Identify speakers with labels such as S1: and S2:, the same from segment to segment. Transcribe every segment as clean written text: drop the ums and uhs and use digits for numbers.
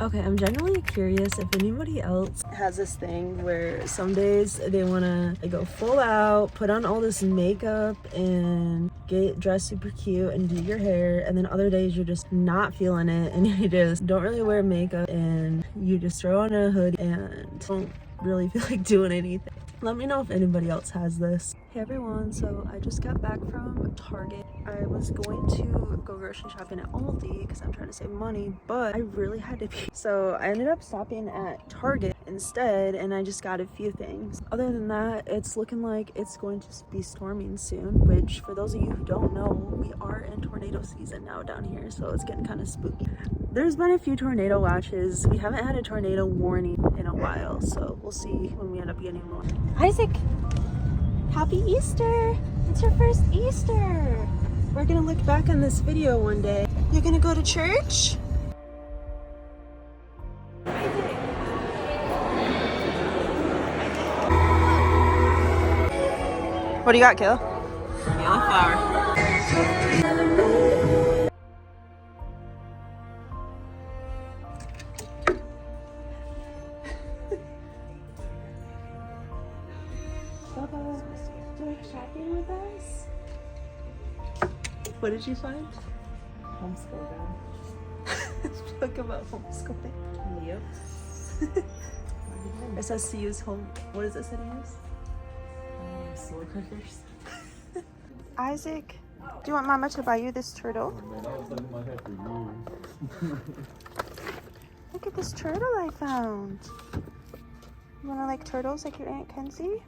S1: Okay, I'm genuinely curious if anybody else has this thing where some days they want to go full out, put on all this makeup and get dressed super cute and do your hair, and then other days you're just not feeling it and you just don't really wear makeup and you just throw on a hoodie and don't really feel like doing anything. Let me know if anybody else has this. Hey everyone, so I just got back from Target. I was going to go grocery shopping at Aldi because I'm trying to save money, but I really had to pee. So I ended up stopping at Target instead and I just got a few things. Other than that, it's looking like it's going to be storming soon, which for those of you who don't know, we are in tornado season now down here, so it's getting kind of spooky. There's been a few tornado watches. We haven't had a tornado warning in a while, so we'll see when we end up getting one. Isaac, happy Easter! It's your first Easter! We're gonna look back on this video one day. You're gonna go to church? What do you got, Kayla?
S2: Yellow flower.
S1: Bubba, do you like shopping with us? What did you find?
S2: Homeschool gun.
S1: Talk about homeschooling.
S2: Yep.
S1: It says to use home. What does it say to use?
S2: Slow cookers.
S1: Isaac, do you want Mama to buy you this turtle? Look at this turtle I found. You wanna like turtles like your Aunt Kenzie?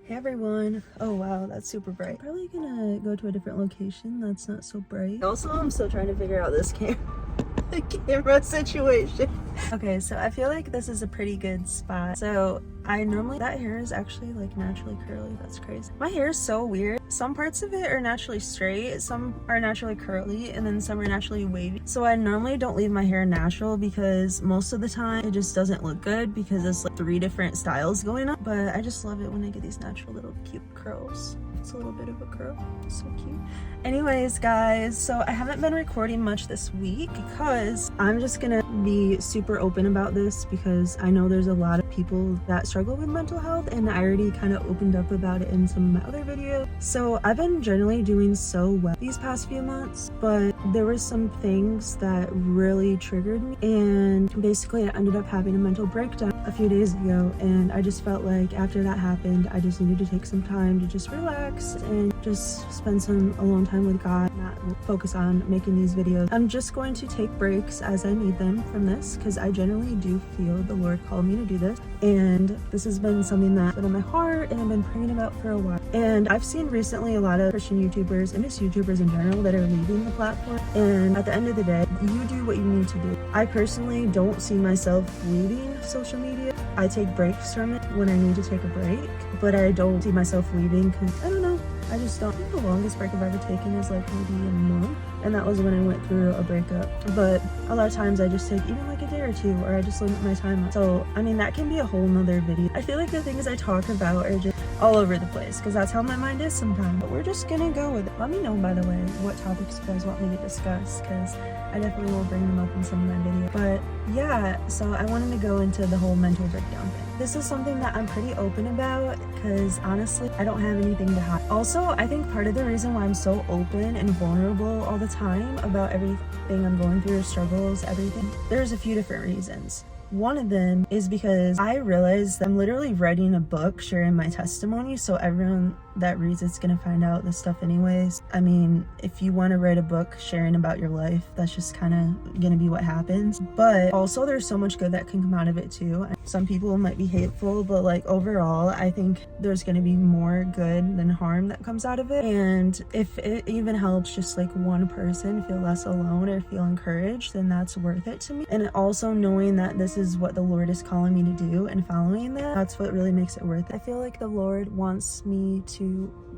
S1: Hey everyone. Oh wow, that's super bright. I'm probably gonna go to a different location that's not so bright. Also, I'm still trying to figure out this camera situation. Okay, so I feel like this is a pretty good spot. So that hair is actually like naturally curly. That's crazy. My hair is so weird. Some parts of it are naturally straight, some are naturally curly, and then some are naturally wavy. So I normally don't leave my hair natural because most of the time it just doesn't look good because it's like 3 different styles going on. But I just love it when I get these natural little cute curls. It's a little bit of a curl. So cute. Anyways, guys, so I haven't been recording much this week because I'm just gonna be super open about this because I know there's a lot of people that struggle with mental health and I already kind of opened up about it in some of my other videos. So I've been generally doing so well these past few months, but there were some things that really triggered me, and basically I ended up having a mental breakdown a few days ago, and I just felt like after that happened I just needed to take some time to just relax and just spend some alone time with God, not focus on making these videos. I'm just going to take breaks as I need them from this because I generally do feel the Lord called me to do this, and this has been something that's been on my heart and I've been praying about for a while. And I've seen recently a lot of Christian YouTubers and just YouTubers in general that are leaving the platform, and at the end of the day, you do what you need to do. I personally don't see myself leaving social media. I take breaks from it when I need to take a break, but I don't see myself leaving because I don't know. I just don't. I think the longest break I've ever taken is like maybe a month, and that was when I went through a breakup. But a lot of times I just take even like a day or two, or I just limit my time. So I mean, that can be a whole nother video. I feel like the things I talk about are just all over the place because that's how my mind is sometimes. But we're just gonna go with it. Let me know, by the way, what topics you guys want me to discuss because I definitely will bring them up in some of my videos. But yeah, so I wanted to go into the whole mental breakdown thing. This is something that I'm pretty open about because honestly, I don't have anything to hide. Also, I think part of the reason why I'm so open and vulnerable all the time about everything I'm going through, struggles, everything, there's a few different reasons. One of them is because I realized that I'm literally writing a book sharing my testimony, so everyone that reads it's gonna find out this stuff anyways. I mean, if you want to write a book sharing about your life, that's just kind of gonna be what happens. But also there's so much good that can come out of it too. Some people might be hateful, but like overall I think there's gonna be more good than harm that comes out of it. And if it even helps just like one person feel less alone or feel encouraged, then that's worth it to me. And also knowing that this is what the Lord is calling me to do and following that's what really makes it worth it. I feel like the Lord wants me to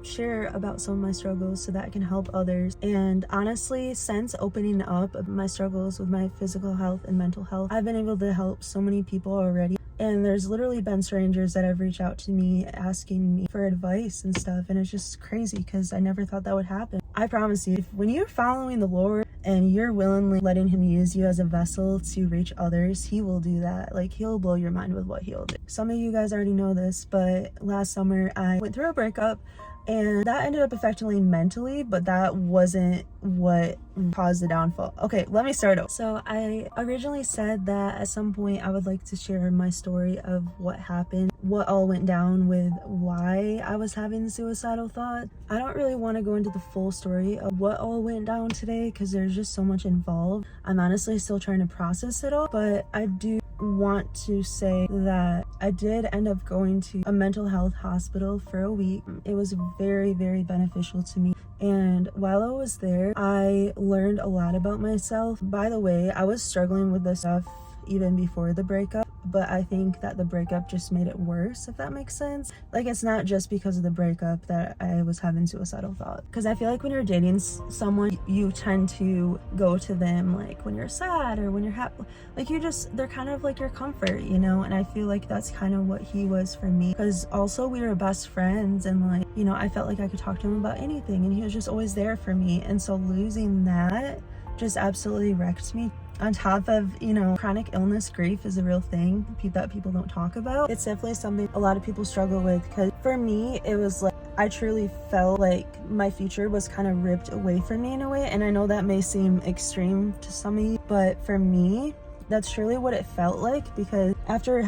S1: share about some of my struggles so that I can help others. And honestly, since opening up my struggles with my physical health and mental health, I've been able to help so many people already. And there's literally been strangers that have reached out to me asking me for advice and stuff, and it's just crazy because I never thought that would happen. I promise you, when you're following the Lord and you're willingly letting him use you as a vessel to reach others, he will do that. Like, he'll blow your mind with what he'll do. Some of you guys already know this, but last summer I went through a breakup, and that ended up affecting me mentally, but that wasn't what caused the downfall. Okay, let me start over. So I originally said that at some point I would like to share my story of what happened, what all went down with why I was having suicidal thoughts. I don't really want to go into the full story of what all went down today because there's just so much involved. I'm honestly still trying to process it all, but I do want to say that I did end up going to a mental health hospital for a week. It was very, very beneficial to me. And while I was there, I learned a lot about myself. By the way, I was struggling with this stuff even before the breakup, but I think that the breakup just made it worse, if that makes sense. Like, it's not just because of the breakup that I was having suicidal thoughts, because I feel like when you're dating someone, you tend to go to them like when you're sad or when you're happy. Like, they're kind of like your comfort, you know. And I feel like that's kind of what he was for me, because also we were best friends, and like, you know, I felt like I could talk to him about anything, and he was just always there for me. And so losing that just absolutely wrecked me. On top of, you know, chronic illness, grief is a real thing that people don't talk about. It's definitely something a lot of people struggle with, because for me, it was like, I truly felt like my future was kind of ripped away from me in a way. And I know that may seem extreme to some of you, but for me, that's truly what it felt like, because after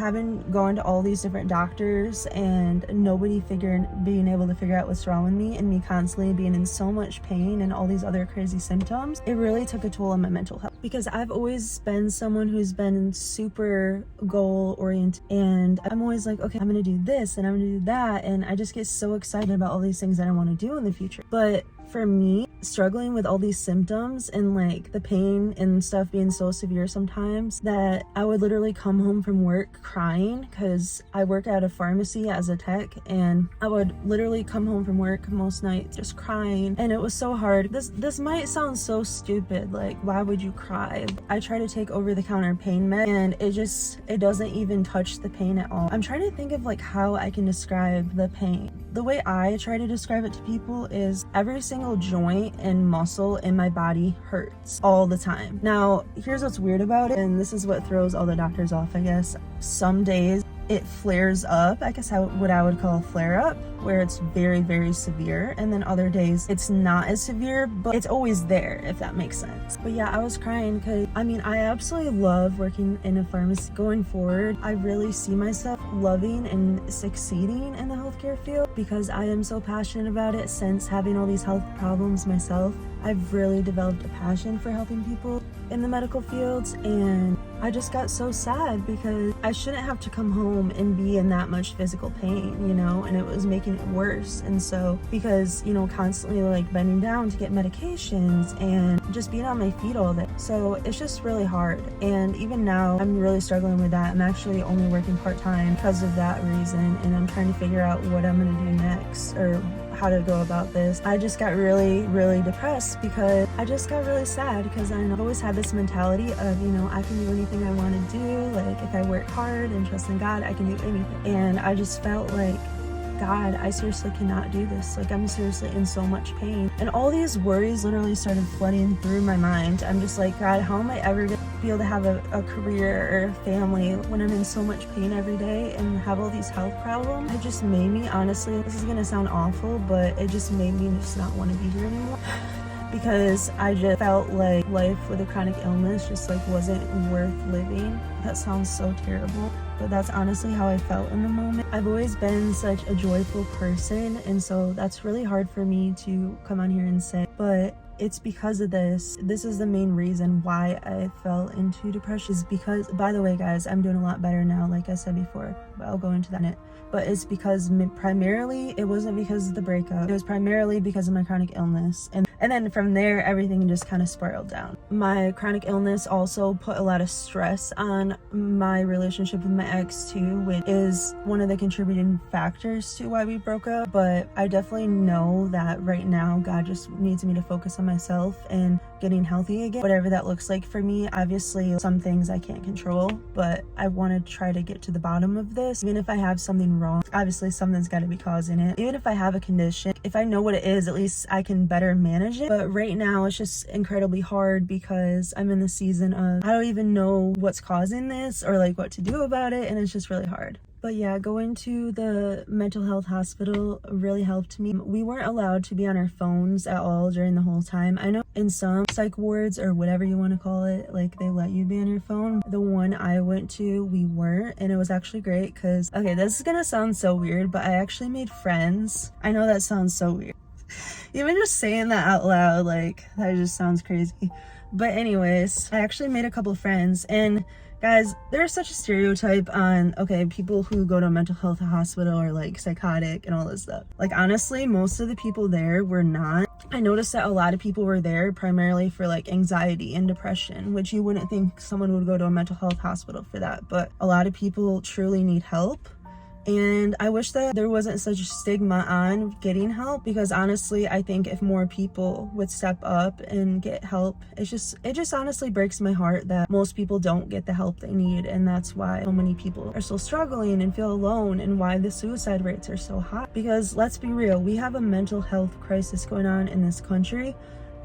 S1: gone to all these different doctors and nobody being able to figure out what's wrong with me, and me constantly being in so much pain and all these other crazy symptoms, it really took a toll on my mental health. Because I've always been someone who's been super goal oriented, and I'm always like, okay, I'm gonna do this and I'm gonna do that, and I just get so excited about all these things that I want to do in the future. But for me, struggling with all these symptoms and like the pain and stuff being so severe sometimes, that I would literally come home from work crying, because I work at a pharmacy as a tech, and I would literally come home from work most nights just crying. And it was so hard. This might sound so stupid, like, why would you cry? I try to take over-the-counter pain med, and it doesn't even touch the pain at all. I'm trying to think of like how I can describe the pain. The way I try to describe it to people is every single joint and muscle in my body hurts all the time. Now, here's what's weird about it, and this is what throws all the doctors off, I guess. Some days it flares up, I guess what I would call a flare up, where it's very, very severe, and then other days it's not as severe, but it's always there, if that makes sense. But yeah, I was crying because I absolutely love working in a pharmacy. Going forward, I really see myself loving and succeeding in the healthcare field, because I am so passionate about it. Since having all these health problems myself, I've really developed a passion for helping people in the medical fields, and I just got so sad because I shouldn't have to come home and be in that much physical pain, you know, and it was making it worse. And so, because, you know, constantly like bending down to get medications and just being on my feet all day, so it's just really hard. And even now I'm really struggling with that. I'm actually only working part-time because of that reason, and I'm trying to figure out what I'm gonna do next, or how to go about this. I just got really, really depressed, because I just got really sad, because I've always had this mentality of, you know, I can do anything I want to do. Like, if I work hard and trust in God, I can do anything. And I just felt like, God, I seriously cannot do this. Like, I'm seriously in so much pain. And all these worries literally started flooding through my mind. I'm just like, God, how am I ever going to be able to have a career or a family when I'm in so much pain every day and have all these health problems? It just made me, honestly, this is going to sound awful, but it just made me just not want to be here anymore. Because I just felt like life with a chronic illness just like wasn't worth living. That sounds so terrible, but that's honestly how I felt in the moment. I've always been such a joyful person, and so that's really hard for me to come on here and say, but it's because of this. This is the main reason why I fell into depression, is because, by the way guys, I'm doing a lot better now, like I said before, but I'll go into that in a minute. But it's because primarily, it wasn't because of the breakup. It was primarily because of my chronic illness. And then from there, everything just kind of spiraled down. My chronic illness also put a lot of stress on my relationship with my ex too, which is one of the contributing factors to why we broke up. But I definitely know that right now, God just needs me to focus on myself and getting healthy again, whatever that looks like for me. Obviously, some things I can't control, but I want to try to get to the bottom of this. Even if I have something wrong, obviously something's got to be causing it. Even if I have a condition, if I know what it is, at least I can better manage it. But right now, it's just incredibly hard because I'm in the season of I don't even know what's causing this or like what to do about it, and it's just really hard. But yeah, going to the mental health hospital really helped me. We weren't allowed to be on our phones at all during the whole time. I know in some psych wards or whatever you want to call it, like they let you be on your phone. The one I went to, we weren't, and it was actually great because, okay, this is gonna sound so weird, but I actually made friends. I know that sounds so weird. Even just saying that out loud, like that just sounds crazy. But anyways, I actually made a couple friends, and guys, there's such a stereotype on, okay, people who go to a mental health hospital are like psychotic and all this stuff. Like honestly, most of the people there were not. I noticed that a lot of people were there primarily for like anxiety and depression, which you wouldn't think someone would go to a mental health hospital for that, but a lot of people truly need help. And I wish that there wasn't such a stigma on getting help, because honestly, I think if more people would step up and get help, it just honestly breaks my heart that most people don't get the help they need. And that's why so many people are still struggling and feel alone, and why the suicide rates are so high. Because let's be real, we have a mental health crisis going on in this country,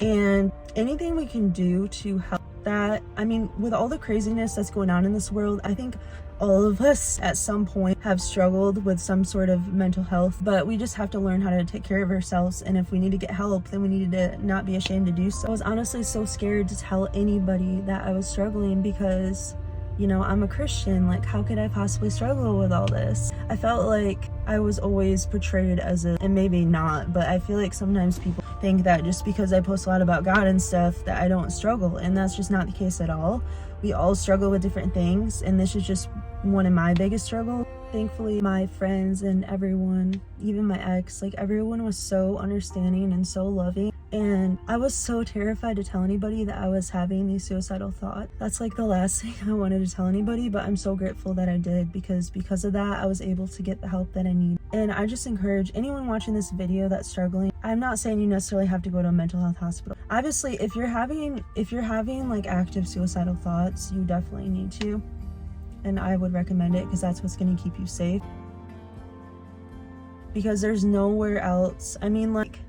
S1: and anything we can do to help that, I mean, with all the craziness that's going on in this world, I think all of us at some point have struggled with some sort of mental health, but we just have to learn how to take care of ourselves. And if we need to get help, then we need to not be ashamed to do so. I was honestly so scared to tell anybody that I was struggling because, you know, I'm a Christian. Like, how could I possibly struggle with all this? I felt like I was always portrayed as and maybe not, but I feel like sometimes people think that just because I post a lot about God and stuff that I don't struggle, and that's just not the case at all. We all struggle with different things, and this is just one of my biggest struggles. Thankfully, my friends and everyone, even my ex, like everyone was so understanding and so loving. And I was so terrified to tell anybody that I was having these suicidal thoughts. That's like the last thing I wanted to tell anybody, but I'm so grateful that I did, because of that, I was able to get the help that I need. And I just encourage anyone watching this video that's struggling. I'm not saying you necessarily have to go to a mental health hospital. Obviously, if you're having like active suicidal thoughts, you definitely need to. And I would recommend it, because that's what's going to keep you safe. Because there's nowhere else. I mean, like,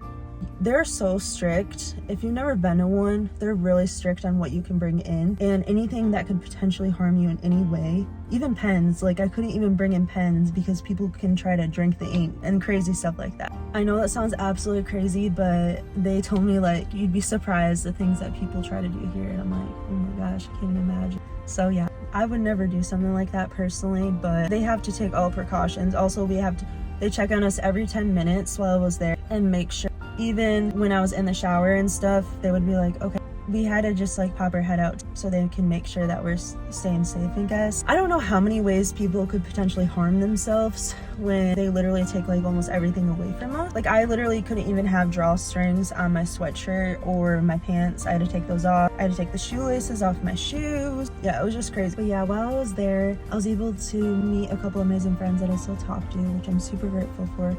S1: they're so strict. If you've never been to one, they're really strict on what you can bring in, and anything that could potentially harm you in any way. Even pens, like I couldn't even bring in pens because people can try to drink the ink and crazy stuff like that. I know that sounds absolutely crazy, but they told me like you'd be surprised the things that people try to do here, and I'm like, oh my gosh, I can't even imagine. So yeah, I would never do something like that personally, but they have to take all precautions. Also, they check on us every 10 minutes while I was there and make sure. Even when I was in the shower and stuff, they would be like, okay, we had to just like pop our head out so they can make sure that we're staying safe, I guess. I don't know how many ways people could potentially harm themselves when they literally take like almost everything away from us. Like I literally couldn't even have drawstrings on my sweatshirt or my pants. I had to take those off. I had to take the shoelaces off my shoes. Yeah, it was just crazy. But yeah, while I was there, I was able to meet a couple amazing friends that I still talk to, which I'm super grateful for.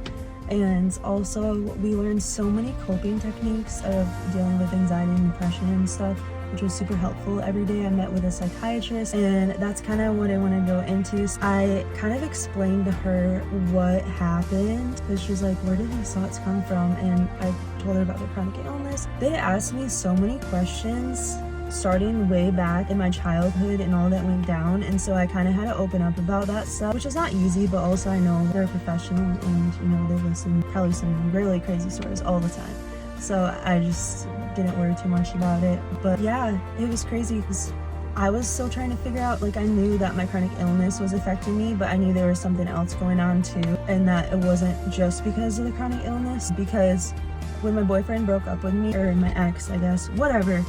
S1: And also, we learned so many coping techniques of dealing with anxiety and depression and stuff, which was super helpful. Every day I met with a psychiatrist, and that's kind of what I want to go into. So I kind of explained to her what happened, because she's like, where did these thoughts come from? And I told her about the chronic illness. They asked me so many questions starting way back in my childhood and all that went down, and so I kind of had to open up about that stuff, which is not easy, but also I know they're a professional, and you know, they listen probably some really crazy stories all the time, so I just didn't worry too much about it. But yeah, it was crazy because I was still trying to figure out, like I knew that my chronic illness was affecting me, but I knew there was something else going on too, and that it wasn't just because of the chronic illness. Because when my boyfriend broke up with me, or my ex, I guess, whatever,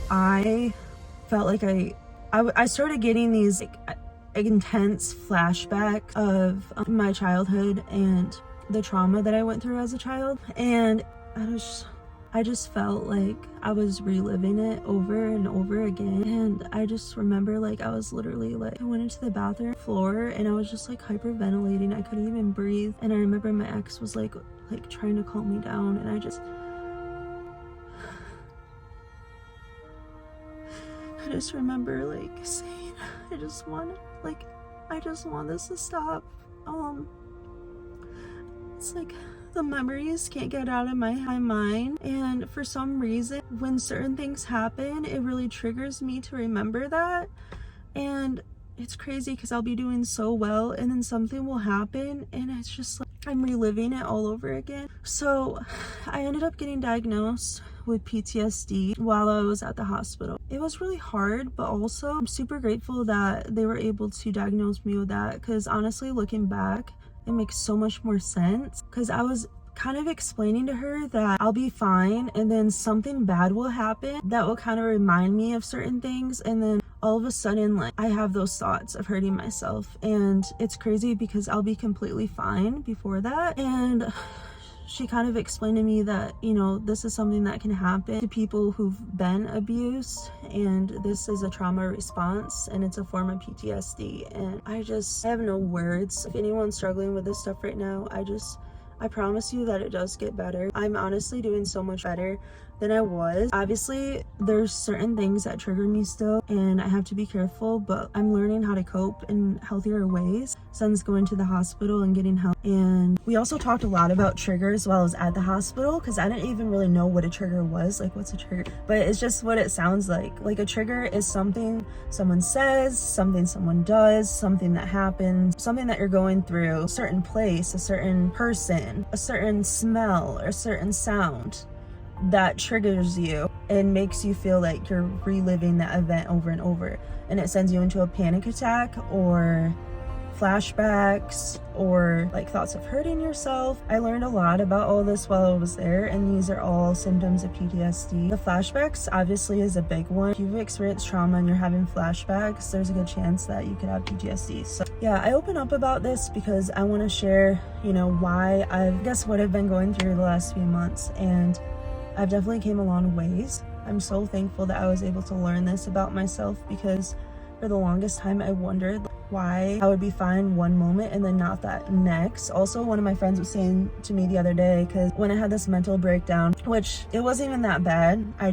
S1: I felt like I started getting these like intense flashbacks of my childhood and the trauma that I went through as a child, and I just felt like I was reliving it over and over again. And I just remember like I was literally like, I went into the bathroom floor and I was just like hyperventilating. I couldn't even breathe. And I remember my ex was like trying to calm me down, and just remember like saying, I just want this to stop. It's like the memories can't get out of my mind, and for some reason when certain things happen, it really triggers me to remember that. And it's crazy because I'll be doing so well and then something will happen and it's just like I'm reliving it all over again. So I ended up getting diagnosed with PTSD while I was at the hospital. It was really hard, but also I'm super grateful that they were able to diagnose me with that, because honestly, looking back, it makes so much more sense, because I was kind of explaining to her that I'll be fine and then something bad will happen that will kind of remind me of certain things, and then all of a sudden, like, I have those thoughts of hurting myself, and it's crazy because I'll be completely fine before that. And she kind of explained to me that, you know, this is something that can happen to people who've been abused, and this is a trauma response and it's a form of PTSD. And I have no words. If anyone's struggling with this stuff right now, I promise you that it does get better. I'm honestly doing so much better than I was. Obviously, there's certain things that trigger me still, and I have to be careful, but I'm learning how to cope in healthier ways since going to the hospital and getting help. And we also talked a lot about triggers while I was at the hospital, because I didn't even really know what a trigger was. Like, what's a trigger? But it's just what it sounds like. Like, a trigger is something someone says, something someone does, something that happens, something that you're going through, a certain place, a certain person, a certain smell, or a certain sound that triggers you and makes you feel like you're reliving that event over and over, and it sends you into a panic attack or flashbacks or like thoughts of hurting yourself. I learned a lot about all this while I was there, and these are all symptoms of PTSD. The flashbacks obviously is a big one. If you've experienced trauma and you're having flashbacks, there's a good chance that you could have PTSD. So yeah, I open up about this because I want to share, you know, why what I've been going through the last few months, and I've definitely came a long ways. I'm so thankful that I was able to learn this about myself, because for the longest time I wondered why I would be fine one moment and then not that next. Also, one of my friends was saying to me the other day, because when I had this mental breakdown, which it wasn't even that bad, I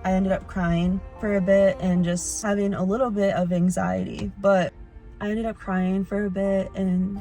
S1: ended up crying for a bit and just having a little bit of anxiety, but I ended up crying for a bit and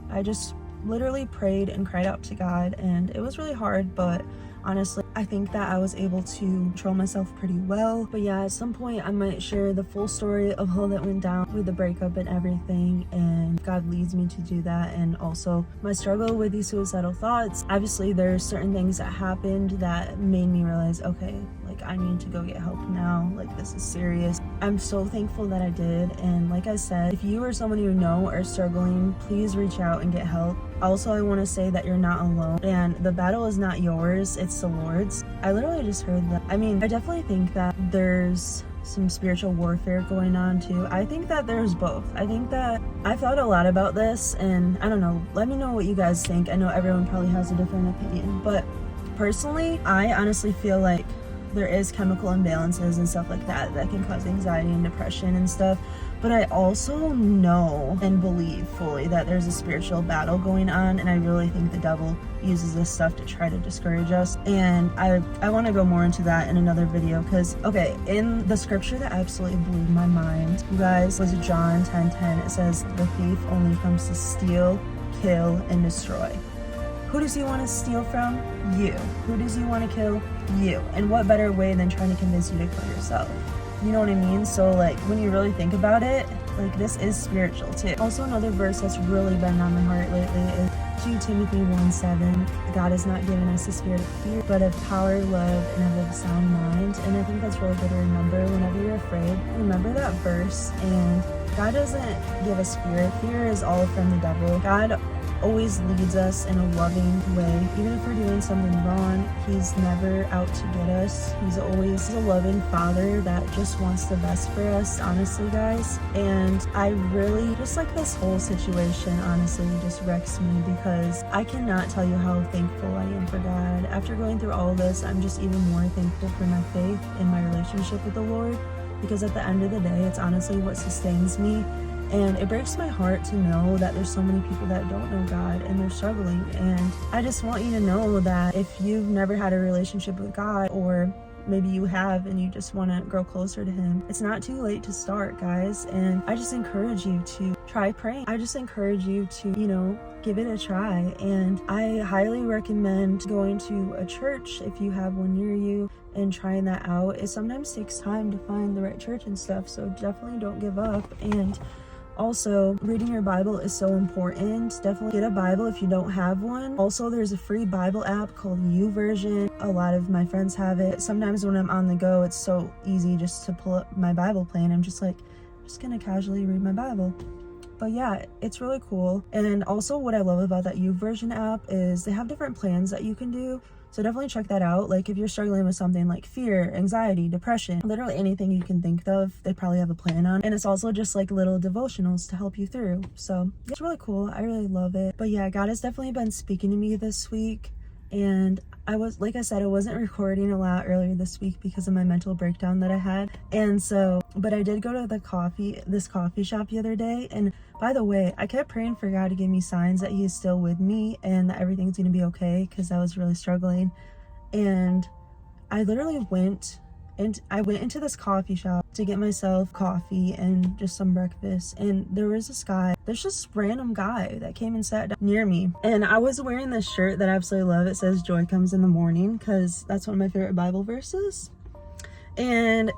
S1: I just literally prayed and cried out to God, and it was really hard, but honestly, I think that I was able to control myself pretty well. But yeah, at some point I might share the full story of how that went down with the breakup and everything, and God leads me to do that. And also my struggle with these suicidal thoughts. Obviously there's certain things that happened that made me realize, okay, like, I need to go get help now, like, this is serious. I'm so thankful that I did. And like I said, if you or someone you know are struggling, please reach out and get help. Also, I want to say that you're not alone, and the battle is not yours, it's the Lord's. I literally just heard that. I mean, I definitely think that there's some spiritual warfare going on too. I think that there's both. I think that I've thought a lot about this, and I don't know, let me know what you guys think. I know everyone probably has a different opinion, but personally, I honestly feel like there is chemical imbalances and stuff like that can cause anxiety and depression and stuff. But I also know and believe fully that there's a spiritual battle going on, and I really think the devil uses this stuff to try to discourage us. And I want to go more into that in another video, because, okay, in the scripture that absolutely blew my mind, you guys, was John 10:10. It says, the thief only comes to steal, kill, and destroy. Who does he want to steal from? You. Who does he want to kill? You. And what better way than trying to convince you to kill yourself? You know what I mean? So, like, when you really think about it, like, this is spiritual too. Also, another verse that's really been on my heart lately is 2 Timothy 1:7. God has not given us a spirit of fear, but of power, love, and of a sound mind. And I think that's really good to remember whenever you're afraid. Remember that verse. And God doesn't give us fear. Fear is all from the devil. God always leads us in a loving way. Even if we're doing something wrong, he's never out to get us. He's always a loving father that just wants the best for us, honestly, guys. And I really, just like this whole situation, honestly, just wrecks me, because I cannot tell you how thankful I am for God. After going through all of this, I'm just even more thankful for my faith and my relationship with the Lord, because at the end of the day, it's honestly what sustains me. And it breaks my heart to know that there's so many people that don't know God and they're struggling. And I just want you to know that if you've never had a relationship with God, or maybe you have and you just want to grow closer to him, it's not too late to start, guys. And I just encourage you to try praying. I just encourage you to, give it a try. And I highly recommend going to a church if you have one near you and trying that out. It sometimes takes time to find the right church and stuff, so definitely don't give up. And also, reading your Bible is so important. Definitely get a Bible if you don't have one. Also, there's a free Bible app called YouVersion. A lot of my friends have it. Sometimes when I'm on the go, it's so easy just to pull up my Bible plan. I'm just gonna casually read my Bible. But yeah, it's really cool. And also what I love about that YouVersion app is they have different plans that you can do. So definitely check that out. Like if you're struggling with something like fear, anxiety, depression, literally anything you can think of, they probably have a plan on. And it's also just like little devotionals to help you through. So it's really cool. I really love it. But yeah, God has definitely been speaking to me this week. And like I said, I wasn't recording a lot earlier this week because of my mental breakdown that I had. And so, but I did go to this coffee shop the other day. And by the way, I kept praying for God to give me signs that he's still with me and that everything's going to be okay, because I was really struggling. And I literally went into this coffee shop to get myself coffee and just some breakfast, and there's this random guy that came and sat down near me, and I was wearing this shirt that I absolutely love. It says joy comes in the morning, because that's one of my favorite Bible verses. And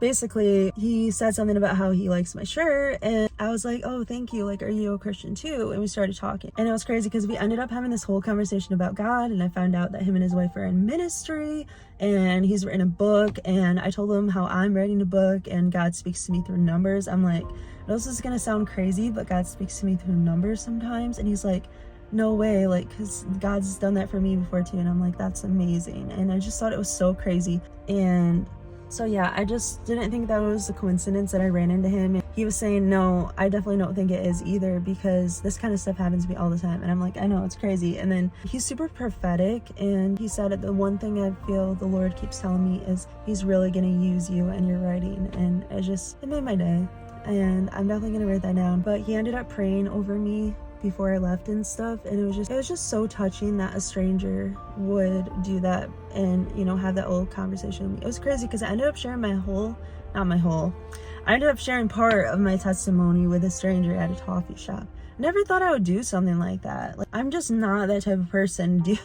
S1: basically he said something about how he likes my shirt, and I was like, oh, thank you, like, are you a Christian too? And we started talking, and it was crazy because we ended up having this whole conversation about God, and I found out that him and his wife are in ministry, and he's written a book, and I told him how I'm writing a book and God speaks to me through numbers. I'm like, this is gonna sound crazy, but God speaks to me through numbers sometimes. And he's like, no way, like, because God's done that for me before too. And I'm like, that's amazing. And I just thought it was so crazy. And so yeah, I just didn't think that was a coincidence that I ran into him. And he was saying, no, I definitely don't think it is either, because this kind of stuff happens to me all the time. And I'm like, I know, it's crazy. And then he's super prophetic, and he said the one thing I feel the Lord keeps telling me is he's really going to use you and your writing. And it made my day. And I'm definitely going to write that down. But he ended up praying over me before I left and stuff, and it was just so touching that a stranger would do that and have that old conversation with me. It was crazy because I ended up sharing I ended up sharing part of my testimony with a stranger at a coffee shop. Never thought I would do something like that. Like, I'm just not that type of person to do.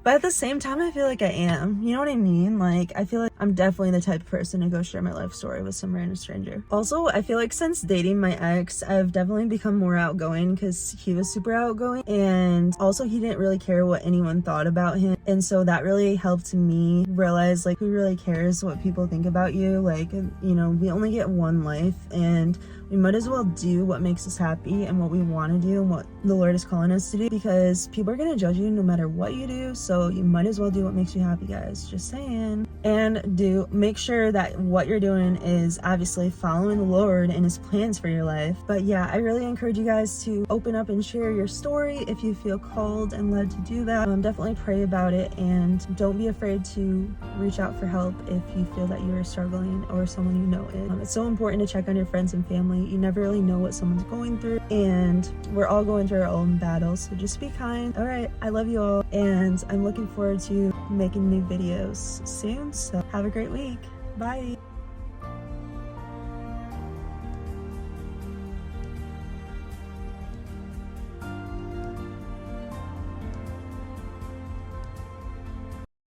S1: But at the same time, I feel like I am. You know what I mean? Like, I feel like I'm definitely the type of person to go share my life story with some random stranger. Also, I feel like since dating my ex, I've definitely become more outgoing, because he was super outgoing. And also, he didn't really care what anyone thought about him. And so that really helped me realize, like, who really cares what people think about you? Like, we only get one life, and we might as well do what makes us happy and what we want to do and what the Lord is calling us to do, because people are going to judge you no matter what you do. So you might as well do what makes you happy, guys. Just saying. And make sure that what you're doing is obviously following the Lord and his plans for your life. But yeah, I really encourage you guys to open up and share your story if you feel called and led to do that. Definitely pray about it, and don't be afraid to reach out for help if you feel that you are struggling or someone you know is. It's so important to check on your friends and family. You never really know what someone's going through, and we're all going through our own battles, so just be kind. All right, I love you all, and I'm looking forward to making new videos soon, so have a great week. Bye.